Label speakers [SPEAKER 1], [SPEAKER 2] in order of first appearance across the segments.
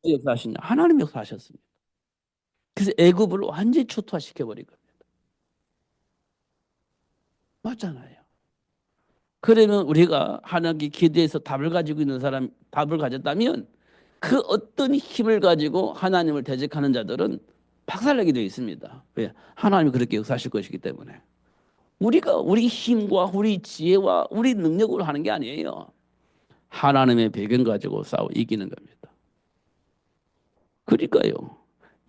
[SPEAKER 1] 역사하시냐? 하나님 역사하셨습니다. 그래서 애굽을 완전히 초토화시켜 버린 겁니다. 맞잖아요. 그러면 우리가 하나님께 기도해서 답을 가지고 있는 사람, 답을 가졌다면 그 어떤 힘을 가지고 하나님을 대적하는 자들은 박살나게 되어 있습니다. 왜? 하나님이 그렇게 역사하실 것이기 때문에. 우리가 우리 힘과 우리 지혜와 우리 능력으로 하는 게 아니에요. 하나님의 배경 가지고 싸워 이기는 겁니다. 그러니까요.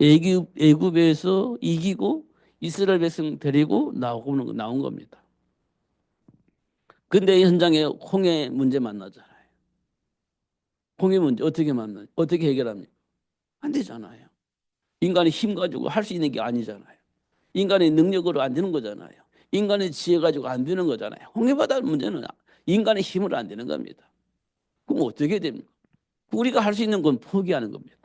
[SPEAKER 1] 애굽에서 이기고 이스라엘 백성 데리고 나온 겁니다. 근데 현장에 홍해 문제 만나잖아요. 홍해 문제 어떻게 만나? 어떻게 해결합니까? 안 되잖아요. 인간의 힘 가지고 할 수 있는 게 아니잖아요. 인간의 능력으로 안 되는 거잖아요. 인간의 지혜 가지고 안 되는 거잖아요. 홍해바다 문제는 인간의 힘으로 안 되는 겁니다. 그럼 어떻게 됩니까? 우리가 할 수 있는 건 포기하는 겁니다.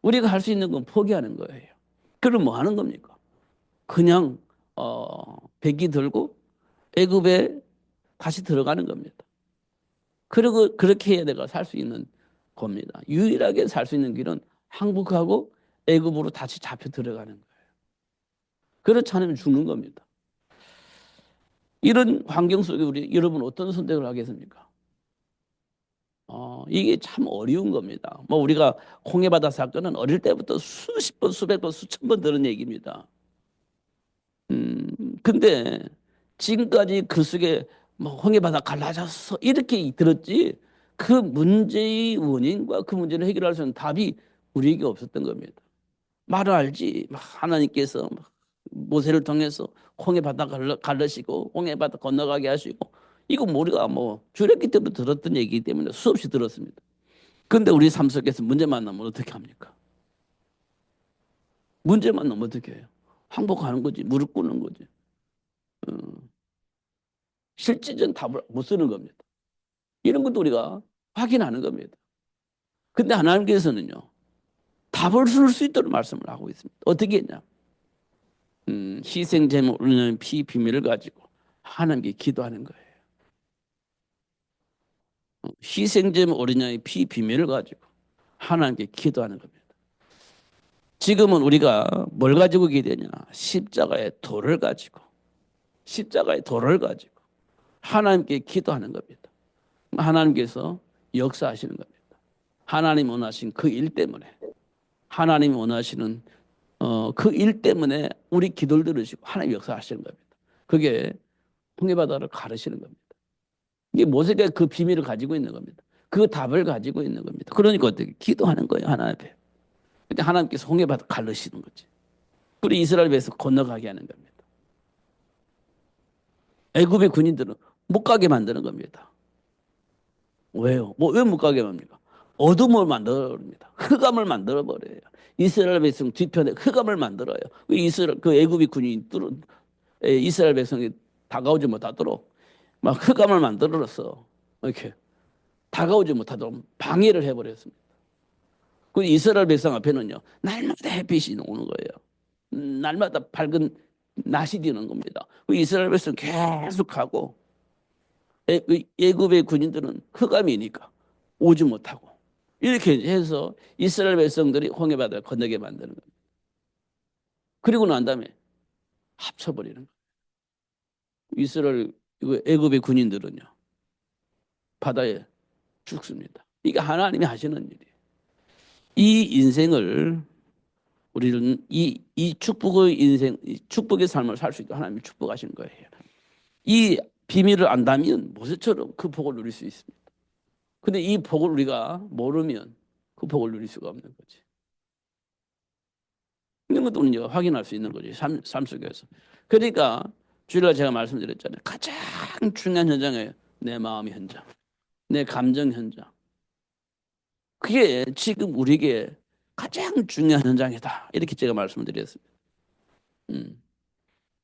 [SPEAKER 1] 우리가 할 수 있는 건 포기하는 거예요. 그럼 뭐 하는 겁니까? 그냥 배기 들고 애굽에 다시 들어가는 겁니다. 그리고 그렇게 해야 내가 살 수 있는 겁니다. 유일하게 살 수 있는 길은 항복하고 애굽으로 다시 잡혀 들어가는 거예요. 그렇지 않으면 죽는 겁니다. 이런 환경 속에 우리 여러분 어떤 선택을 하겠습니까? 이게 참 어려운 겁니다. 뭐 우리가 홍해바다 사건은 어릴 때부터 수십 번, 수백 번, 수천 번 들은 얘기입니다. 근데 지금까지 그 속에 뭐 홍해바다 갈라졌어 이렇게 들었지 그 문제의 원인과 그 문제를 해결할 수 있는 답이 우리에게 없었던 겁니다. 말을 알지 막 하나님께서 막 모세를 통해서 홍해바다 갈르시고 홍해바다 건너가게 하시고 이거 우리가 뭐 주력기 때부터 들었던 얘기이기 때문에 수없이 들었습니다. 근데 우리 삶 속에서 문제 만나면 어떻게 합니까? 문제 만나면 어떻게 해요? 항복하는 거지 무릎 꿇는 거지. 실질적인 답을 못 쓰는 겁니다. 이런 것도 우리가 확인하는 겁니다. 근데 하나님께서는요, 답을 쓸 수 있도록 말씀을 하고 있습니다. 어떻게 했냐? 희생제물 올리는 피 비밀을 가지고 하나님께 기도하는 거예요. 희생제물 올리냐의 피 비밀을 가지고 하나님께 기도하는 겁니다. 지금은 우리가 뭘 가지고 기도하냐? 십자가의 돌을 가지고, 십자가의 돌을 가지고 하나님께 기도하는 겁니다. 하나님께서 역사하시는 겁니다. 하나님 원하신 그 일 때문에 하나님이 원하시는 그 일 때문에 우리 기도를 들으시고 하나님 역사하시는 겁니다. 그게 홍해바다를 가르시는 겁니다. 이게 모세가 그 비밀을 가지고 있는 겁니다. 그 답을 가지고 있는 겁니다. 그러니까 어떻게 기도하는 거예요 하나님 앞에. 근데 하나님께서 홍해바다 가르시는 거지. 그리고 이스라엘 배에서 건너가게 하는 겁니다. 애굽의 군인들은 못 가게 만드는 겁니다. 왜요? 뭐 왜 못 가게 합니까? 어둠을 만들어 버립니다. 흑암을 만들어 버려요. 이스라엘 백성 뒤편에 흑암을 만들어요. 그 애굽의 군인이 이스라엘 백성이 다가오지 못하도록 막 흑암을 만들어서 이렇게 다가오지 못하도록 방해를 해버렸습니다. 그 이스라엘 백성 앞에는요 날마다 햇빛이 오는 거예요. 날마다 밝은 낮이 되는 겁니다. 그 이스라엘 백성 계속하고 애굽의 군인들은 흑암이니까 오지 못하고 이렇게 해서 이스라엘 백성들이 홍해바다를 건너게 만드는 겁니다. 그리고 난 다음에 합쳐버리는 거예요. 이스라엘 애굽의 군인들은요 바다에 죽습니다. 이게 하나님이 하시는 일이에요. 이 인생을 우리는 이 축복의 인생, 이 축복의 삶을 살 수 있도록 하나님이 축복하신 거예요. 이 비밀을 안다면 모세처럼 그 복을 누릴 수 있습니다. 근데 이 복을 우리가 모르면 그 복을 누릴 수가 없는 거지. 이런 것도 우리가 확인할 수 있는 거지. 삶 속에서. 그러니까 주일날 제가 말씀드렸잖아요. 가장 중요한 현장이에요. 내 마음의 현장, 내 감정 현장. 그게 지금 우리에게 가장 중요한 현장이다. 이렇게 제가 말씀을 드렸습니다. 음.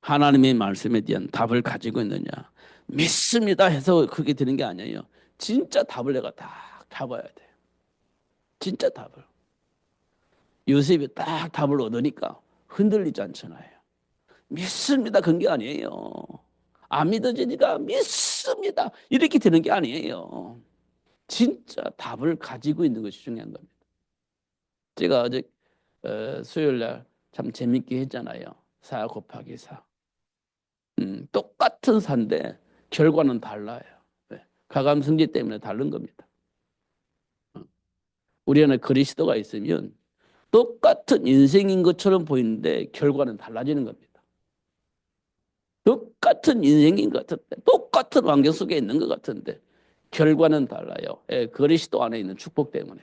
[SPEAKER 1] 하나님의 말씀에 대한 답을 가지고 있느냐. 믿습니다 해서 그게 되는 게 아니에요. 진짜 답을 내가 딱 잡아야 돼. 진짜 답을. 요셉이 딱 답을 얻으니까 흔들리지 않잖아요. 믿습니다. 그런 게 아니에요. 안 믿어지니까 믿습니다. 이렇게 되는 게 아니에요. 진짜 답을 가지고 있는 것이 중요한 겁니다. 제가 어제 수요일 날 참 재밌게 했잖아요. 4 곱하기 4. 똑같은 사인데 결과는 달라요. 왜? 가감승지 때문에 다른 겁니다. 우리 안에 그리스도가 있으면 똑같은 인생인 것처럼 보이는데 결과는 달라지는 겁니다. 똑같은 인생인 것 같은데, 똑같은 환경 속에 있는 것 같은데 결과는 달라요. 예, 그리스도 안에 있는 축복 때문에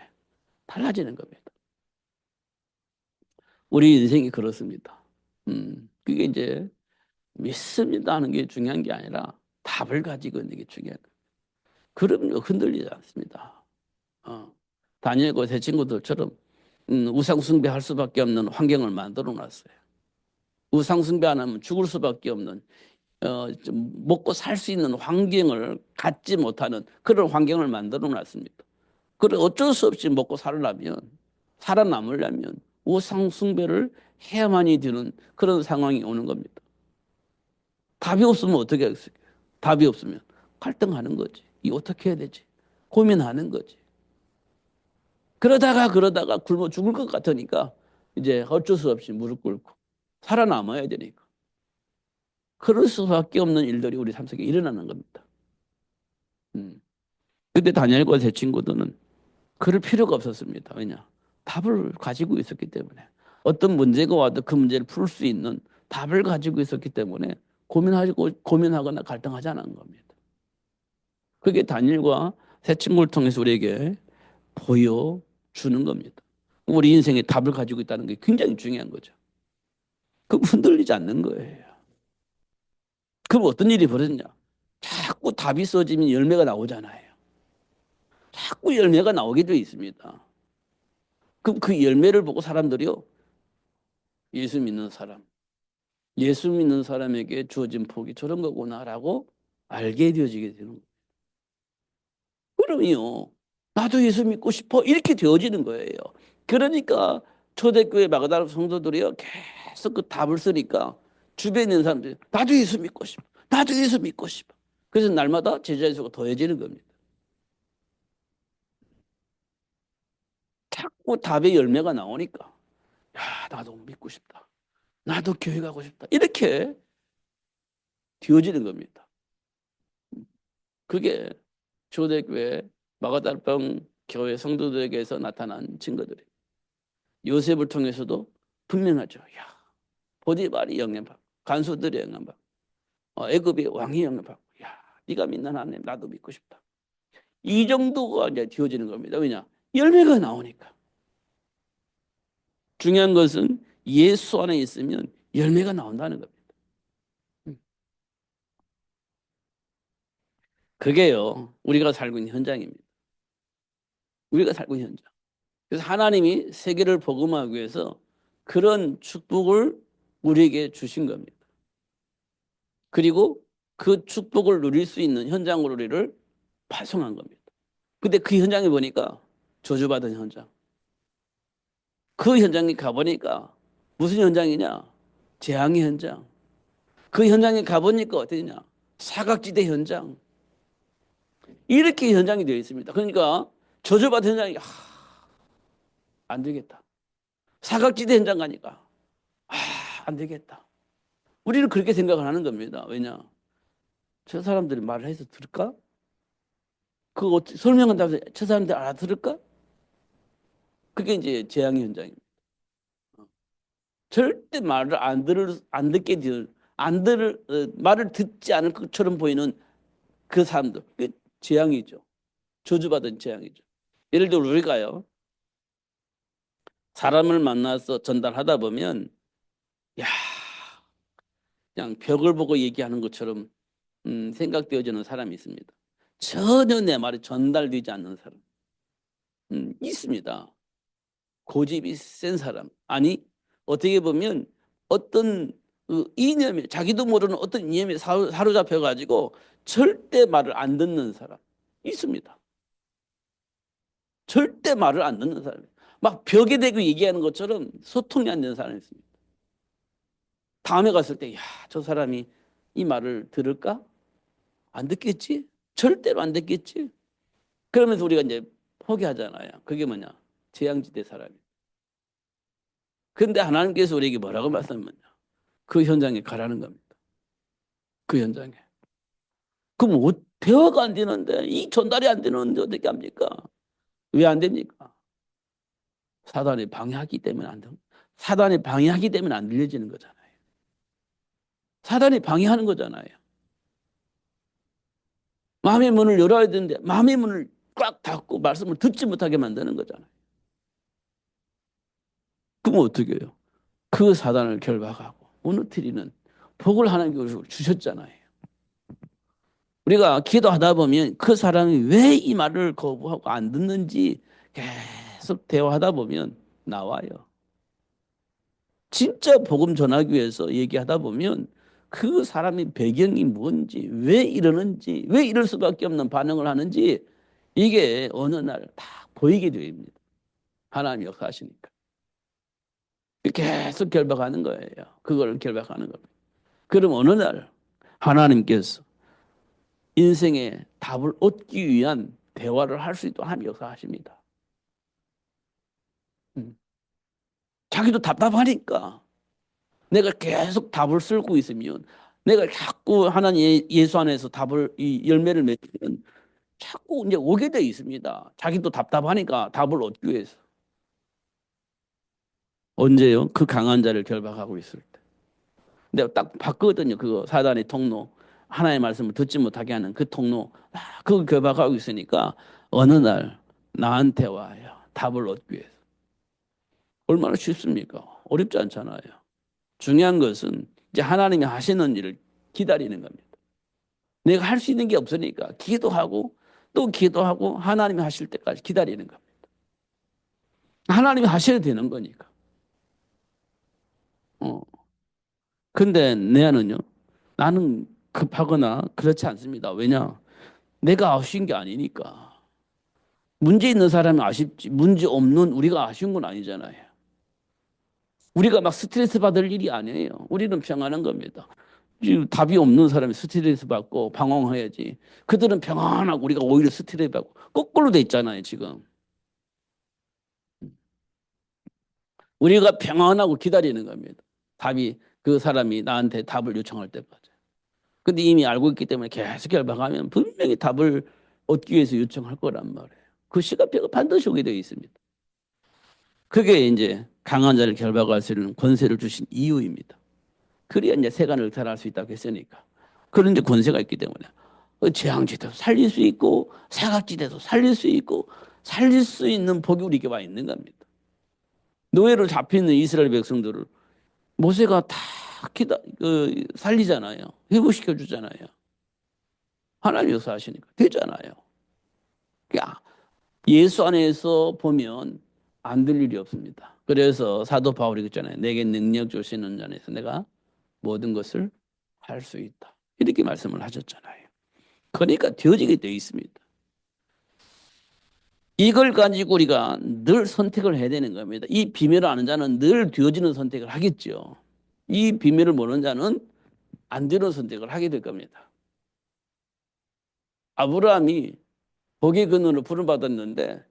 [SPEAKER 1] 달라지는 겁니다. 우리 인생이 그렇습니다. 그게 이제 믿습니다 하는 게 중요한 게 아니라 답을 가지고 있는 게 중요한 거예요. 그럼요, 흔들리지 않습니다. 다니엘과 새 친구들처럼 우상 숭배할 수밖에 없는 환경을 만들어 놨어요. 우상 숭배 안 하면 죽을 수밖에 없는 좀 먹고 살 수 있는 환경을 갖지 못하는 그런 환경을 만들어 놨습니다. 그래 어쩔 수 없이 먹고 살려면 살아남으려면 우상 숭배를 해야만이 되는 그런 상황이 오는 겁니다. 답이 없으면 어떻게 하겠어요? 답이 없으면 갈등하는 거지. 이 어떻게 해야 되지? 고민하는 거지. 그러다가 굶어 죽을 것 같으니까 이제 어쩔 수 없이 무릎 꿇고 살아남아야 되니까. 그럴 수밖에 없는 일들이 우리 삶 속에 일어나는 겁니다. 그때 다니엘과 제 친구들은 그럴 필요가 없었습니다. 왜냐? 답을 가지고 있었기 때문에. 어떤 문제가 와도 그 문제를 풀 수 있는 답을 가지고 있었기 때문에 고민하거나 갈등하지 않은 겁니다. 그게 다니엘과 새 친구를 통해서 우리에게 보여주는 겁니다. 우리 인생에 답을 가지고 있다는 게 굉장히 중요한 거죠. 그럼 흔들리지 않는 거예요. 그럼 어떤 일이 벌어졌냐? 자꾸 답이 써지면 열매가 나오잖아요. 자꾸 열매가 나오게 되어 있습니다. 그럼 그 열매를 보고 사람들이요, 예수 믿는 사람, 예수 믿는 사람에게 주어진 복이 저런 거구나라고 알게 되어지게 되는 거예요. 그럼요, 나도 예수 믿고 싶어 이렇게 되어지는 거예요. 그러니까 초대교회 마가다라 성도들이요 계속 그 답을 쓰니까 주변에 있는 사람들이 나도 예수 믿고 싶어, 나도 예수 믿고 싶어. 그래서 날마다 제자의 수가 더해지는 겁니다. 자꾸 답의 열매가 나오니까 야, 나도 믿고 싶다, 나도 교회 가고 싶다 이렇게 되어지는 겁니다. 그게 초대교회 마가다라병 교회 성도들에게서 나타난 증거들이에요. 요셉을 통해서도 분명하죠. 야, 보디발이 영향받고 간수들이 영향받고 애굽의 왕이 영향받고 야, 네가 믿는 하나님 나도 믿고 싶다. 이 정도가 이제 되어지는 겁니다. 왜냐? 열매가 나오니까. 중요한 것은 예수 안에 있으면 열매가 나온다는 겁니다. 그게요, 우리가 살고 있는 현장입니다. 우리가 살고 있는 현장. 그래서 하나님이 세계를 복음하기 위해서 그런 축복을 우리에게 주신 겁니다. 그리고 그 축복을 누릴 수 있는 현장으로 우리를 파송한 겁니다. 근데 그 현장에 보니까 저주받은 현장. 그 현장에 가보니까 무슨 현장이냐? 재앙의 현장. 그 현장에 가보니까 어떠냐? 사각지대 현장. 이렇게 현장이 되어 있습니다. 그러니까 저주받은 현장이 안 되겠다. 사각지대 현장 가니까 안 되겠다. 우리는 그렇게 생각을 하는 겁니다. 왜냐? 저 사람들이 말을 해서 들을까? 그거 설명한다고 해서 저 사람들이 알아들을까? 그게 이제 재앙의 현장입니다. 절대 말을 안 듣게 되는, 말을 듣지 않을 것처럼 보이는 그 사람들. 그 재앙이죠. 저주받은 재앙이죠. 예를 들어 우리가요, 사람을 만나서 전달하다 보면, 야, 그냥 벽을 보고 얘기하는 것처럼 생각되어지는 사람이 있습니다. 전혀 내 말이 전달되지 않는 사람. 있습니다. 고집이 센 사람. 아니, 어떻게 보면 어떤 그 이념에, 자기도 모르는 어떤 이념에 사로잡혀가지고 절대 말을 안 듣는 사람. 있습니다. 절대 말을 안 듣는 사람. 막 벽에 대고 얘기하는 것처럼 소통이 안 되는 사람이 있습니다. 다음에 갔을 때, 야, 저 사람이 이 말을 들을까? 안 듣겠지? 절대로 안 듣겠지? 그러면서 우리가 이제 포기하잖아요. 그게 뭐냐? 재앙지대 사람이. 근데 하나님께서 우리에게 뭐라고 말씀하냐? 그 현장에 가라는 겁니다. 그 현장에. 그럼 대화가 안 되는데, 이 전달이 안 되는데 어떻게 합니까? 왜 안 됩니까? 사단이 방해하기 때문에 안 돼요. 사단이 방해하기 때문에 안 들려지는 거잖아요. 사단이 방해하는 거잖아요. 마음의 문을 열어야 되는데 마음의 문을 꽉 닫고 말씀을 듣지 못하게 만드는 거잖아요. 그럼 어떻게 해요? 그 사단을 결박하고 무너뜨리는 복을 하나님께서 주셨잖아요. 우리가 기도하다 보면 그 사람이 왜 이 말을 거부하고 안 듣는지 계속 대화하다 보면 나와요. 진짜 복음 전하기 위해서 얘기하다 보면 그 사람의 배경이 뭔지, 왜 이러는지, 왜 이럴 수밖에 없는 반응을 하는지 이게 어느 날 다 보이게 됩니다. 하나님 역사하시니까. 계속 결박하는 거예요. 그걸 결박하는 겁니다. 그럼 어느 날 하나님께서 인생의 답을 얻기 위한 대화를 할 수 있도록 하나님 역사하십니다. 자기도 답답하니까 내가 계속 답을 쓸고 있으면 내가 자꾸 하나님 예수 안에서 답을 이 열매를 맺으면 자꾸 이제 오게 돼 있습니다. 자기도 답답하니까 답을 얻기 위해서. 언제요? 그 강한 자를 결박하고 있을 때. 내가 딱 봤거든요. 그거 사단의 통로. 하나의 말씀을 듣지 못하게 하는 그 통로. 그걸 결박하고 있으니까 어느 날 나한테 와요. 답을 얻기 위해서. 얼마나 쉽습니까? 어렵지 않잖아요. 중요한 것은 이제 하나님이 하시는 일을 기다리는 겁니다. 내가 할 수 있는 게 없으니까 기도하고 또 기도하고 하나님이 하실 때까지 기다리는 겁니다. 하나님이 하셔야 되는 거니까. 어. 근데 내 안은요, 나는 급하거나 그렇지 않습니다. 왜냐? 내가 아쉬운 게 아니니까. 문제 있는 사람이 아쉽지. 문제 없는 우리가 아쉬운 건 아니잖아요. 우리가 막 스트레스 받을 일이 아니에요. 우리는 평안한 겁니다. 지금 답이 없는 사람이 스트레스 받고 방황해야지. 그들은 평안하고 우리가 오히려 스트레스 받고 거꾸로 돼 있잖아요, 지금. 우리가 평안하고 기다리는 겁니다. 답이 그 사람이 나한테 답을 요청할 때까지. 근데 이미 알고 있기 때문에 계속 결박하면 분명히 답을 얻기 위해서 요청할 거란 말이에요. 그 시간표가 반드시 오게 되어 있습니다. 그게 이제 강한 자를 결박할 수 있는 권세를 주신 이유입니다. 그래야 이제 세간을 탈할 수 있다고 했으니까. 그런 이제 권세가 있기 때문에 재앙지대도 살릴 수 있고 사각지대도 살릴 수 있고 살릴 수 있는 복이 우리에게 와 있는 겁니다. 노예로 잡히는 이스라엘 백성들을 모세가 다 살리잖아요. 회복시켜 주잖아요. 하나님 역사하시니까 되잖아요. 그러니까 예수 안에서 보면 안 될 일이 없습니다. 그래서 사도 바울이 그랬잖아요. 내게 능력 주시는 자에서 내가 모든 것을 할 수 있다. 이렇게 말씀을 하셨잖아요. 그러니까 되어지게 되어 있습니다. 이걸 가지고 우리가 늘 선택을 해야 되는 겁니다. 이 비밀을 아는 자는 늘 되어지는 선택을 하겠죠. 이 비밀을 모르는 자는 안 되는 선택을 하게 될 겁니다. 아브라함이 복의 근원으로 부름받았는데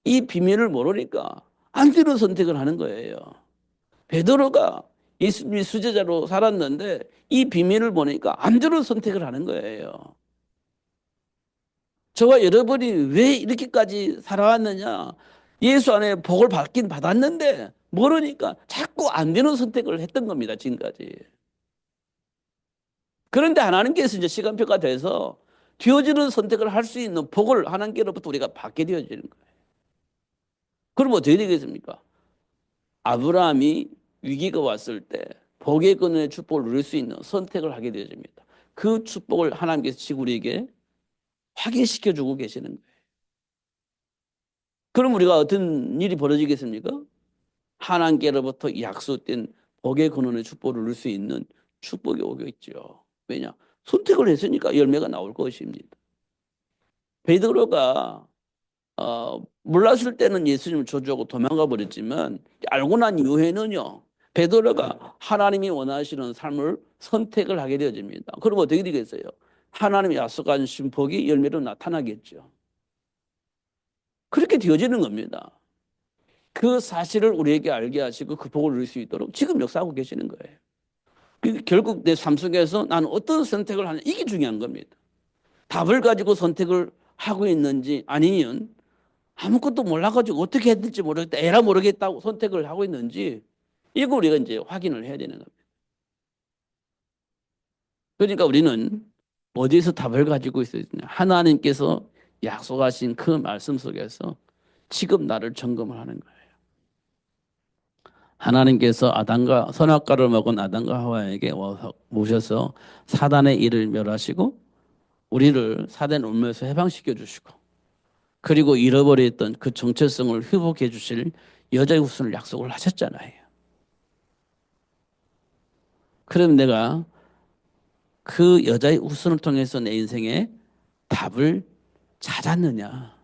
[SPEAKER 1] 이 비밀을 모르니까 안 되는 선택을 하는 거예요. 베드로가 예수님의 수제자로 살았는데 이 비밀을 보니까 안 되는 선택을 하는 거예요. 저와 여러분이 왜 이렇게까지 살아왔느냐? 예수 안에 복을 받긴 받았는데 모르니까 자꾸 안 되는 선택을 했던 겁니다. 지금까지. 그런데 하나님께서 이제 시간표가 돼서 되어지는 선택을 할 수 있는 복을 하나님께로부터 우리가 받게 되어지는 거예요. 그럼 어떻게 되겠습니까? 아브라함이 위기가 왔을 때 복의 근원의 축복을 누릴 수 있는 선택을 하게 되어집니다. 그 축복을 하나님께서 지금 우리에게 확인시켜 주고 계시는 거예요. 그럼 우리가 어떤 일이 벌어지겠습니까? 하나님께로부터 약속된 복의 근원의 축복을 누릴 수 있는 축복이 오겠죠. 왜냐? 선택을 했으니까 열매가 나올 것입니다. 베드로가 몰랐을 때는 예수님을 저주하고 도망가 버렸지만 알고 난 이후에는요. 베드로가 하나님이 원하시는 삶을 선택을 하게 되어집니다. 그럼 어떻게 되겠어요? 하나님이 약속하신 복이 열매로 나타나겠죠. 그렇게 되어지는 겁니다. 그 사실을 우리에게 알게 하시고 그 복을 누릴 수 있도록 지금 역사하고 계시는 거예요. 결국 내 삶 속에서 나는 어떤 선택을 하냐, 이게 중요한 겁니다. 답을 가지고 선택을 하고 있는지, 아니면 아무것도 몰라가지고 어떻게 해야 될지 모르겠다, 에라 모르겠다고 선택을 하고 있는지, 이거 우리가 이제 확인을 해야 되는 겁니다. 그러니까 우리는 어디에서 답을 가지고 있어야 되냐? 하나님께서 약속하신 그 말씀 속에서 지금 나를 점검을 하는 거예요. 하나님께서 아담과 선악과를 먹은 아담과 하와에게 오셔서 사단의 일을 멸하시고 우리를 사단의 울면서 해방시켜 주시고, 그리고 잃어버렸던 그 정체성을 회복해 주실 여자의 후손을 약속을 하셨잖아요. 그럼 내가 그 여자의 후손을 통해서 내 인생에 답을 찾았느냐?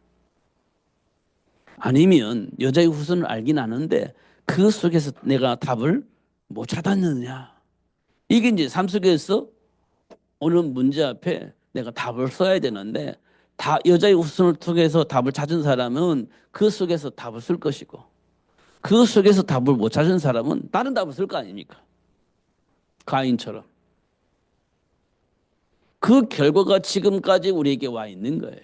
[SPEAKER 1] 아니면 여자의 후손을 알긴 아는데 그 속에서 내가 답을 못 찾았느냐? 이게 이제 삶 속에서 어느 문제 앞에 내가 답을 써야 되는데, 여자의 후손을 통해서 답을 찾은 사람은 그 속에서 답을 쓸 것이고, 그 속에서 답을 못 찾은 사람은 다른 답을 쓸 거 아닙니까? 가인처럼. 그 결과가 지금까지 우리에게 와 있는 거예요.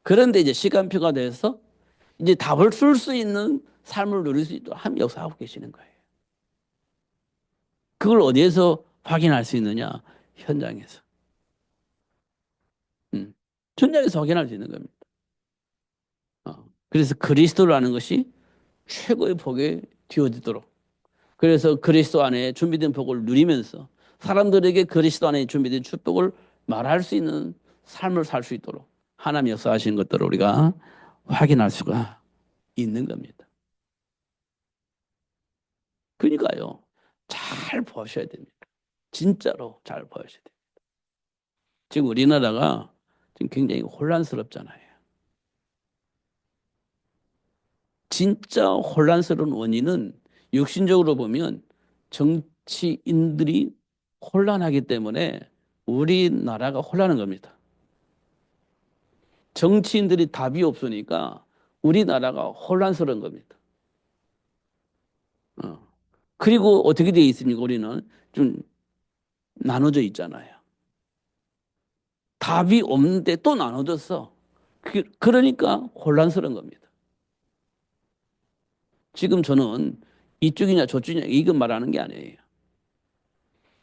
[SPEAKER 1] 그런데 이제 시간표가 돼서 이제 답을 쓸 수 있는 삶을 누릴 수 있도록 하나님 역사하고 계시는 거예요. 그걸 어디에서 확인할 수 있느냐? 현장에서. 현장에서 확인할 수 있는 겁니다. 그래서 그리스도라는 것이 최고의 복에 뒤어지도록, 그래서 그리스도 안에 준비된 복을 누리면서 사람들에게 그리스도 안에 준비된 축복을 말할 수 있는 삶을 살 수 있도록 하나님 역사하시는 것들을 우리가 확인할 수가 있는 겁니다. 그러니까요, 잘 보셔야 됩니다. 진짜로 잘 보셔야 됩니다. 지금 우리나라가 지금 굉장히 혼란스럽잖아요. 진짜 혼란스러운 원인은 육신적으로 보면 정치인들이 혼란하기 때문에 우리나라가 혼란한 겁니다. 정치인들이 답이 없으니까 우리나라가 혼란스러운 겁니다. 그리고 어떻게 되어 있습니까? 우리는 좀 나눠져 있잖아요. 답이 없는데 또 나눠졌어. 그러니까 혼란스러운 겁니다. 지금 저는 이쪽이냐 저쪽이냐 이거 말하는 게 아니에요.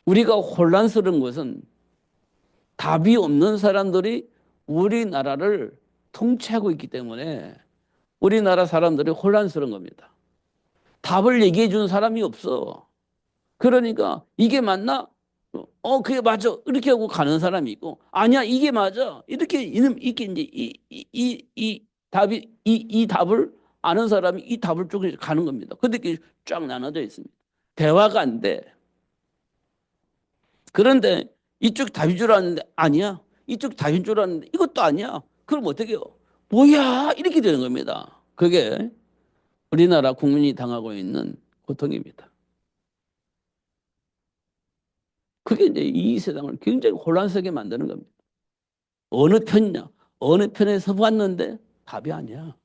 [SPEAKER 1] 우리가 혼란스러운 것은 답이 없는 사람들이 우리나라를 통치하고 있기 때문에 우리나라 사람들이 혼란스러운 겁니다. 답을 얘기해 주는 사람이 없어. 그러니까 이게 맞나? 그게 맞아. 이렇게 하고 가는 사람이 있고, 아니야, 이게 맞아. 이렇게 이렇게 이제 이 답이 이 답을 아는 사람이 이 답을 쭉 가는 겁니다. 근데 이게 쫙 나눠져 있습니다. 대화가 안 돼. 그런데 이쪽 답인 줄 알았는데 아니야. 이쪽 답인 줄 알았는데 이것도 아니야. 그럼 어떻게 해요? 뭐야? 이렇게 되는 겁니다. 그게 우리나라 국민이 당하고 있는 고통입니다. 그게 이제 이 세상을 굉장히 혼란스럽게 만드는 겁니다. 어느 편이냐? 어느 편에 서봤는데 답이 아니야.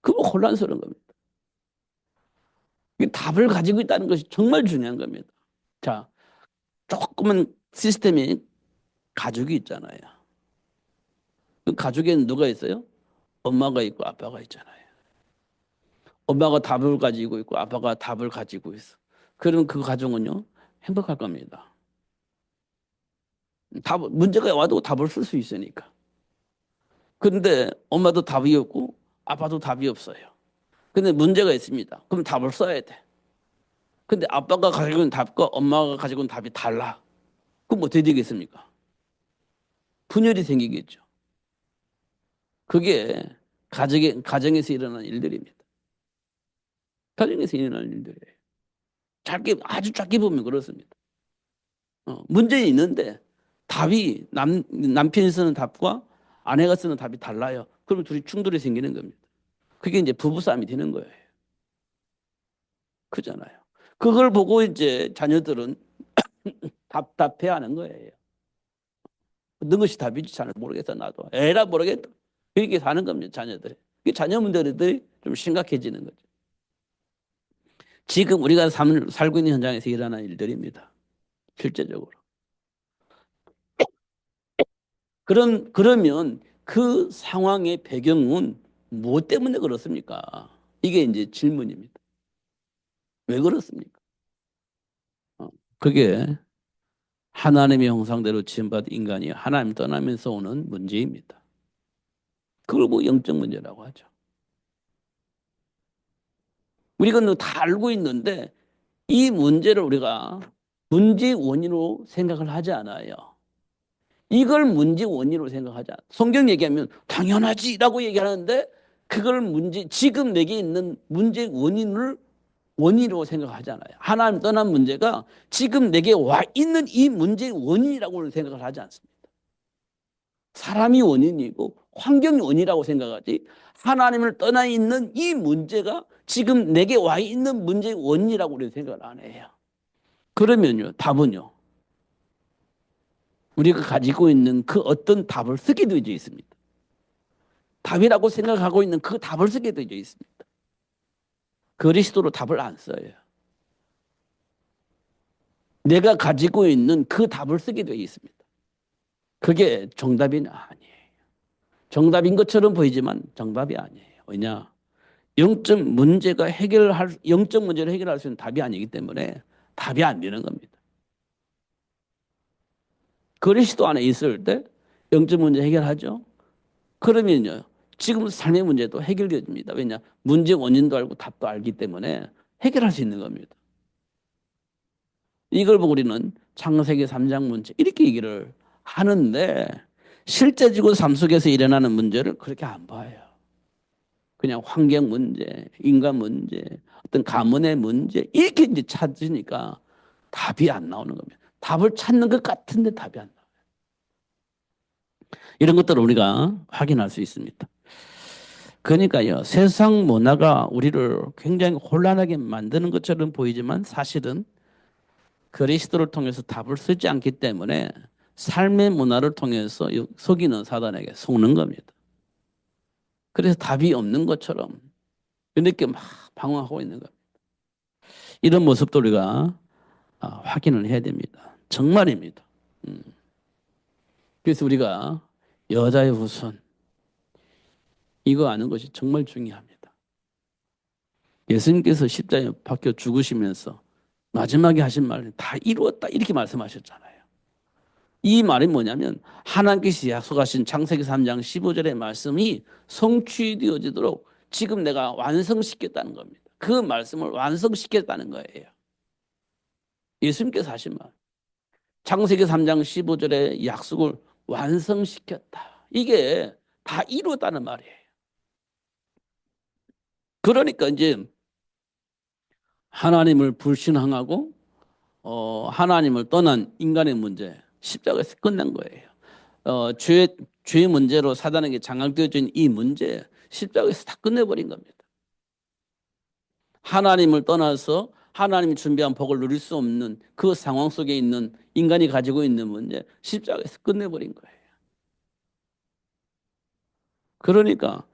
[SPEAKER 1] 그거 혼란스러운 겁니다. 답을 가지고 있다는 것이 정말 중요한 겁니다. 자, 조금은 시스템이 가족이 있잖아요. 그 가족에는 누가 있어요? 엄마가 있고 아빠가 있잖아요. 엄마가 답을 가지고 있고 아빠가 답을 가지고 있어. 그러면 그 가정은요, 행복할 겁니다. 문제가 와도 답을 쓸 수 있으니까. 그런데 엄마도 답이 없고 아빠도 답이 없어요. 근데 문제가 있습니다. 그럼 답을 써야 돼. 근데 아빠가 가지고 있는 답과 엄마가 가지고 있는 답이 달라. 그럼 어떻게 되겠습니까? 분열이 생기겠죠. 그게 가정에서 일어나는 일들입니다. 가정에서 일어나는 일들이에요. 아주 짧게 보면 그렇습니다. 문제는 있는데 답이 남편이 쓰는 답과 아내가 쓰는 답이 달라요. 그러면 둘이 충돌이 생기는 겁니다. 그게 이제 부부싸움이 되는 거예요. 그잖아요. 그걸 보고 이제 자녀들은 답답해하는 거예요. 어떤 것이 답인지 잘 모르겠어 나도. 에라 모르겠다. 이렇게 사는 겁니다. 자녀들이. 자녀 문제들이 좀 심각해지는 거죠. 지금 우리가 살고 있는 현장에서 일어나는 일들입니다. 실제적으로. 그러면 그 상황의 배경은 무엇 때문에 그렇습니까? 이게 이제 질문입니다. 왜 그렇습니까? 그게 하나님의 형상대로 지음받은 인간이 하나님 떠나면서 오는 문제입니다. 그걸 뭐 영적 문제라고 하죠. 우리가 다 알고 있는데 이 문제를 우리가 문제 원인으로 생각을 하지 않아요. 이걸 문제 원인으로 생각하지 않아요. 성경 얘기하면 당연하지라고 얘기하는데 그걸 지금 내게 있는 문제 원인으로 생각하지 않아요. 하나님 떠난 문제가 지금 내게 와 있는 이 문제의 원인이라고는 생각을 하지 않습니다. 사람이 원인이고 환경이 원인이라고 생각하지 하나님을 떠나 있는 이 문제가 지금 내게 와 있는 문제의 원인이라고 우리는 생각을 안 해요. 그러면요, 답은요. 우리가 가지고 있는 그 어떤 답을 쓰게 되어 있습니다. 답이라고 생각하고 있는 그 답을 쓰게 되어 있습니다. 그리스도로 답을 안 써요. 내가 가지고 있는 그 답을 쓰게 되어 있습니다. 그게 정답이 아니에요. 정답인 것처럼 보이지만 정답이 아니에요. 왜냐? 영적 문제를 해결할 수 있는 답이 아니기 때문에 답이 안 되는 겁니다. 그리스도 안에 있을 때 영적 문제 해결하죠. 그러면요, 지금 삶의 문제도 해결됩니다. 왜냐? 문제 원인도 알고 답도 알기 때문에 해결할 수 있는 겁니다. 이걸 보고 우리는 창세기 3장 문제 이렇게 얘기를 하는데 실제적으로 삶 속에서 일어나는 문제를 그렇게 안 봐요. 그냥 환경 문제, 인간 문제, 어떤 가문의 문제 이렇게 이제 찾으니까 답이 안 나오는 겁니다. 답을 찾는 것 같은데 답이 안 나와요. 이런 것들을 우리가 확인할 수 있습니다. 그러니까요, 세상 문화가 우리를 굉장히 혼란하게 만드는 것처럼 보이지만 사실은 그리스도를 통해서 답을 쓰지 않기 때문에 삶의 문화를 통해서 속이는 사단에게 속는 겁니다. 그래서 답이 없는 것처럼 이렇게 막 방황하고 있는 겁니다. 이런 모습도 우리가 확인을 해야 됩니다. 정말입니다. 그래서 우리가 여자의 후손 이거 아는 것이 정말 중요합니다. 예수님께서 십자가에 박혀 죽으시면서 마지막에 하신 말은 다 이루었다 이렇게 말씀하셨잖아요. 이 말이 뭐냐면 하나님께서 약속하신 창세기 3장 15절의 말씀이 성취되어지도록 지금 내가 완성시켰다는 겁니다. 그 말씀을 완성시켰다는 거예요. 예수님께서 하신 말. 창세기 3장 15절의 약속을 완성시켰다. 이게 다 이루었다는 말이에요. 그러니까 이제 하나님을 불신앙하고 하나님을 떠난 인간의 문제 십자가에서 끝난 거예요. 죄의 문제로 사단에게 장악되어진 이 문제 십자가에서 다 끝내버린 겁니다. 하나님을 떠나서 하나님이 준비한 복을 누릴 수 없는 그 상황 속에 있는 인간이 가지고 있는 문제 십자가에서 끝내버린 거예요. 그러니까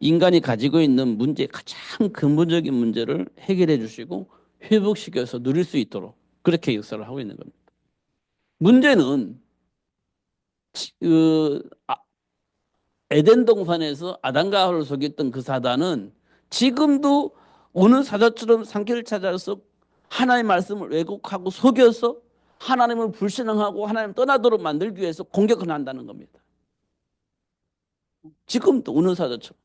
[SPEAKER 1] 인간이 가지고 있는 문제 가장 근본적인 문제를 해결해 주시고 회복시켜서 누릴 수 있도록 그렇게 역사를 하고 있는 겁니다. 문제는 그 에덴 동산에서 아담과 하와를 속였던 그 사단은 지금도 오는 사자처럼 산길을 찾아서 하나님의 말씀을 왜곡하고 속여서 하나님을 불신앙하고 하나님 떠나도록 만들기 위해서 공격을 한다는 겁니다. 지금도 오는 사자처럼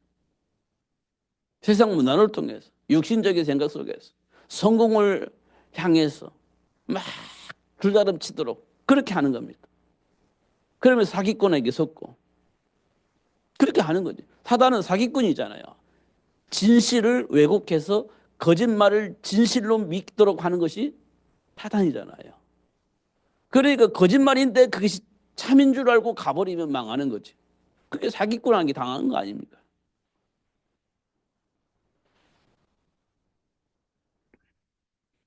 [SPEAKER 1] 세상 문화를 통해서 육신적인 생각 속에서 성공을 향해서 막 줄다름 치도록 그렇게 하는 겁니다. 그러면 사기꾼에게 속고 그렇게 하는 거죠. 사단은 사기꾼이잖아요. 진실을 왜곡해서 거짓말을 진실로 믿도록 하는 것이 사단이잖아요. 그러니까 거짓말인데 그것이 참인 줄 알고 가버리면 망하는 거지. 그게 사기꾼한테 당하는 거 아닙니까?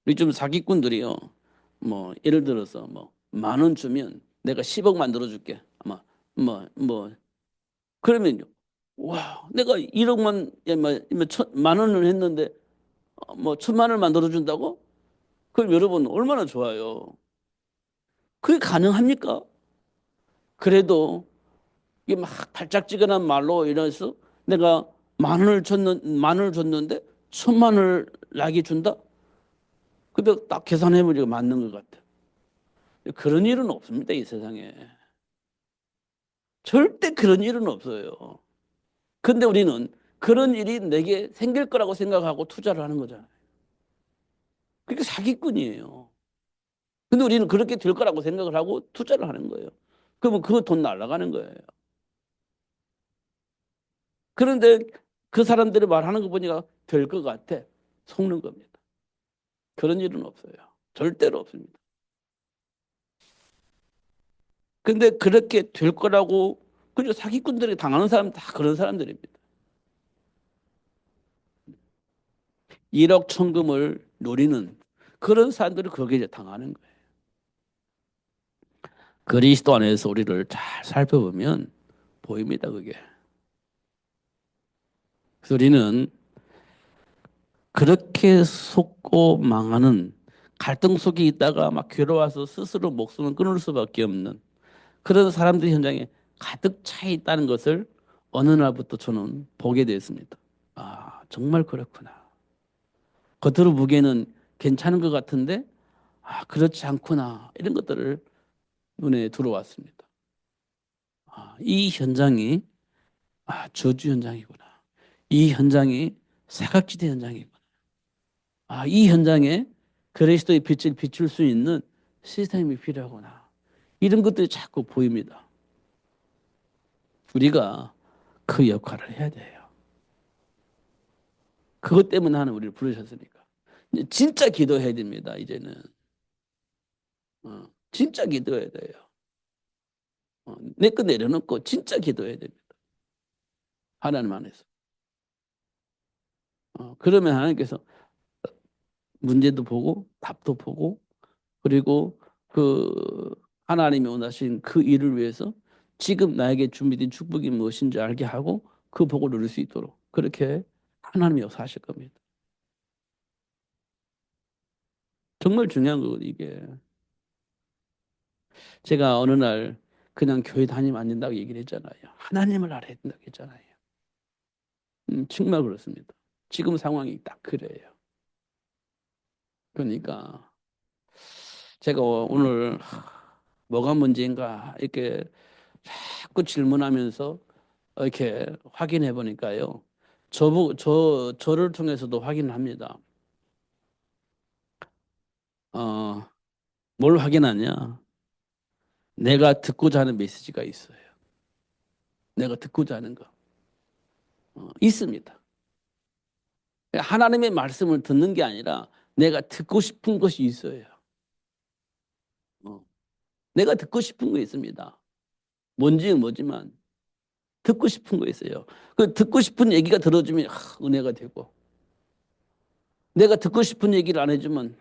[SPEAKER 1] 요즘 사기꾼들이요. 뭐 예를 들어서 뭐 10,000원 주면 내가 10억 만들어 줄게. 아마 뭐 그러면요. 와, 내가 1억만, 만 원을 했는데, 뭐, 1,000만 원을 만들어준다고? 그럼 여러분, 얼마나 좋아요. 그게 가능합니까? 그래도, 이게 막 달짝지근한 말로 이래서 내가 만 원을 줬는데, 1,000만 원을 나에게 준다? 근데 딱 계산해보니까 맞는 것 같아. 그런 일은 없습니다, 이 세상에. 절대 그런 일은 없어요. 근데 우리는 그런 일이 내게 생길 거라고 생각하고 투자를 하는 거잖아요. 그게 사기꾼이에요. 근데 우리는 그렇게 될 거라고 생각을 하고 투자를 하는 거예요. 그러면 그 돈 날아가는 거예요. 그런데 그 사람들이 말하는 거 보니까 될 것 같아. 속는 겁니다. 그런 일은 없어요. 절대로 없습니다. 근데 그렇게 될 거라고 그죠? 사기꾼들이 당하는 사람 다 그런 사람들입니다. 1억 천금을 노리는 그런 사람들이 거기에 이제 당하는 거예요. 그리스도 안에서 우리를 잘 살펴보면 보입니다, 그게. 그래서 우리는 그렇게 속고 망하는 갈등 속에 있다가 막 괴로워서 스스로 목숨을 끊을 수밖에 없는 그런 사람들이 현장에 가득 차 있다는 것을 어느 날부터 저는 보게 됐습니다. 아, 정말 그렇구나. 겉으로 보기에는 괜찮은 것 같은데, 아, 그렇지 않구나. 이런 것들을 눈에 들어왔습니다. 아, 이 현장이, 아, 저주 현장이구나. 이 현장이 사각지대 현장이구나. 아, 이 현장에 그리스도의 빛을 비출 수 있는 시스템이 필요하구나. 이런 것들이 자꾸 보입니다. 우리가 그 역할을 해야 돼요. 그것 때문에 하나님 우리를 부르셨으니까. 이제 진짜 기도해야 됩니다, 이제는. 진짜 기도해야 돼요. 내 거 내려놓고 진짜 기도해야 됩니다. 하나님 안에서. 그러면 하나님께서 문제도 보고 답도 보고 그리고 그 하나님이 원하신 그 일을 위해서 지금 나에게 준비된 축복이 무엇인지 알게 하고 그 복을 누릴 수 있도록 그렇게 하나님이 역사하실 겁니다. 정말 중요한 거거든요, 이게. 제가 어느 날 그냥 교회 다니면 안 된다고 얘기를 했잖아요. 하나님을 알아야 된다고 했잖아요. 정말 그렇습니다. 지금 상황이 딱 그래요. 그러니까 제가 오늘 뭐가 문제인가 이렇게 자꾸 질문하면서 이렇게 확인해 보니까요. 저를 통해서도 확인을 합니다. 어, 뭘 확인하냐? 내가 듣고자 하는 메시지가 있어요. 내가 듣고자 하는 거. 있습니다. 하나님의 말씀을 듣는 게 아니라 내가 듣고 싶은 것이 있어요. 어, 내가 듣고 싶은 거 있습니다. 뭔지는 뭐지만 듣고 싶은 거 있어요. 그 듣고 싶은 얘기가 들어주면 은혜가 되고 내가 듣고 싶은 얘기를 안 해주면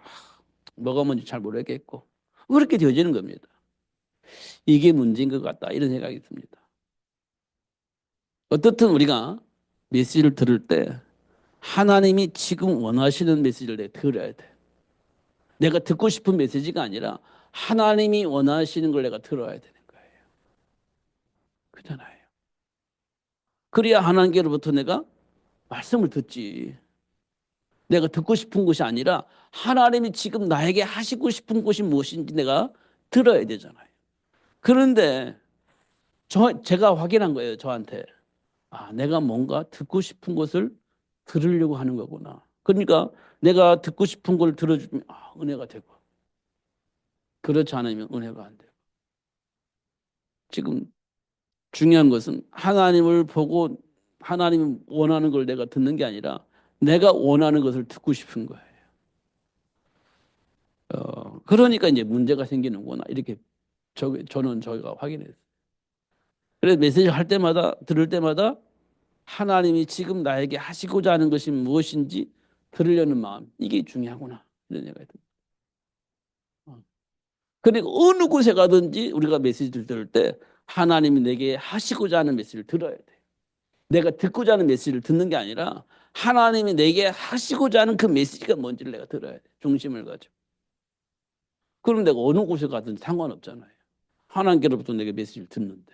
[SPEAKER 1] 뭐가 뭔지 잘 모르겠고 그렇게 되어지는 겁니다. 이게 문제인 것 같다 이런 생각이 듭니다. 어떻든 우리가 메시지를 들을 때 하나님이 지금 원하시는 메시지를 내가 들어야 돼. 내가 듣고 싶은 메시지가 아니라 하나님이 원하시는 걸 내가 들어야 되는 거예요. 그렇잖아요. 그래야 하나님께로부터 내가 말씀을 듣지. 내가 듣고 싶은 것이 아니라 하나님이 지금 나에게 하시고 싶은 것이 무엇인지 내가 들어야 되잖아요. 그런데 제가 확인한 거예요, 저한테. 아, 내가 뭔가 듣고 싶은 것을 들으려고 하는 거구나. 그러니까 내가 듣고 싶은 걸 들어주면 은혜가 되고 그렇지 않으면 은혜가 안 돼요. 지금 중요한 것은 하나님을 보고 하나님이 원하는 걸 내가 듣는 게 아니라 내가 원하는 것을 듣고 싶은 거예요. 그러니까 이제 문제가 생기는구나. 이렇게 저는 저희가 확인했어요. 그래서 메시지 할 때마다 들을 때마다 하나님이 지금 나에게 하시고자 하는 것이 무엇인지 들으려는 마음 이게 중요하구나 이런 생각이 듭니다. 그리고 어느 곳에 가든지 우리가 메시지를 들을 때 하나님이 내게 하시고자 하는 메시지를 들어야 돼. 내가 듣고자 하는 메시지를 듣는 게 아니라 하나님이 내게 하시고자 하는 그 메시지가 뭔지를 내가 들어야 돼. 중심을 가지고. 그럼 내가 어느 곳에 가든 상관없잖아요. 하나님께로부터 내게 메시지를 듣는데.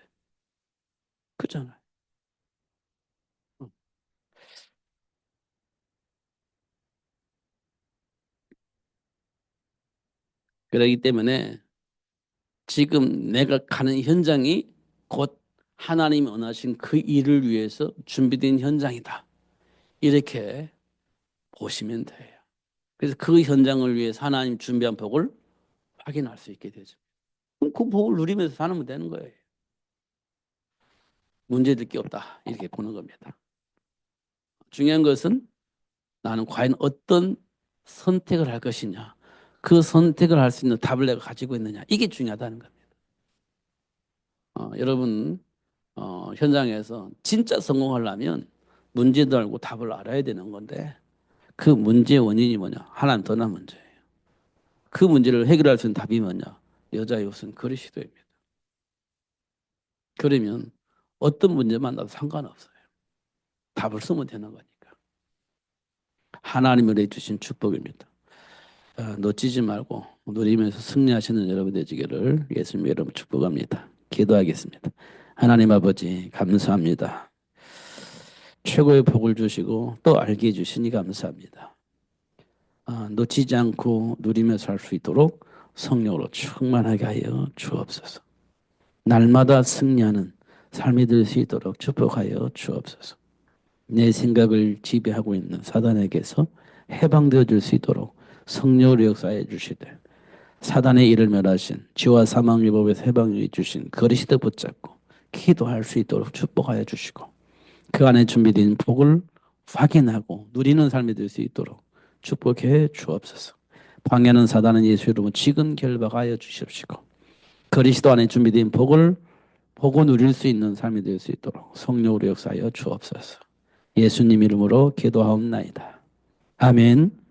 [SPEAKER 1] 그렇잖아요. 어. 그렇기 때문에 지금 내가 가는 현장이 곧 하나님이 원하신 그 일을 위해서 준비된 현장이다. 이렇게 보시면 돼요. 그래서 그 현장을 위해서 하나님 준비한 복을 확인할 수 있게 되죠. 그럼 그 복을 누리면서 사는 되는 거예요. 문제될 게 없다. 이렇게 보는 겁니다. 중요한 것은 나는 과연 어떤 선택을 할 것이냐. 그 선택을 할 수 있는 답을 내가 가지고 있느냐. 이게 중요하다는 겁니다. 여러분 현장에서 진짜 성공하려면 문제도 알고 답을 알아야 되는 건데 그 문제의 원인이 뭐냐? 하나는 떠난 문제예요. 그 문제를 해결할 수 있는 답이 뭐냐? 여자의 옷은 그리스도입니다. 그러면 어떤 문제 만나도 상관없어요. 답을 쓰면 되는 거니까. 하나님을 해주신 축복입니다. 놓치지 말고 누리면서 승리하시는 여러분 되시기를 예수님 이름으로 축복합니다. 기도하겠습니다. 하나님 아버지 감사합니다. 최고의 복을 주시고 또 알게 해주시니 감사합니다. 놓치지 않고 누리며 살 수 있도록 성령으로 충만하게 하여 주옵소서. 날마다 승리하는 삶이 될 수 있도록 축복하여 주옵소서. 내 생각을 지배하고 있는 사단에게서 해방되어 줄 수 있도록 성령으로 역사해 주시되 사단의 일을 멸하신 지와 사망의 법에서 해방해 주신 그리스도 붙잡고 기도할 수 있도록 축복하여 주시고 그 안에 준비된 복을 확인하고 누리는 삶이 될 수 있도록 축복해 주옵소서. 방해하는 사단은 예수 이름으로 지금 결박하여 주십시고 그리스도 안에 준비된 복을 보고 누릴 수 있는 삶이 될 수 있도록 성령으로 역사하여 주옵소서. 예수님 이름으로 기도하옵나이다. 아멘.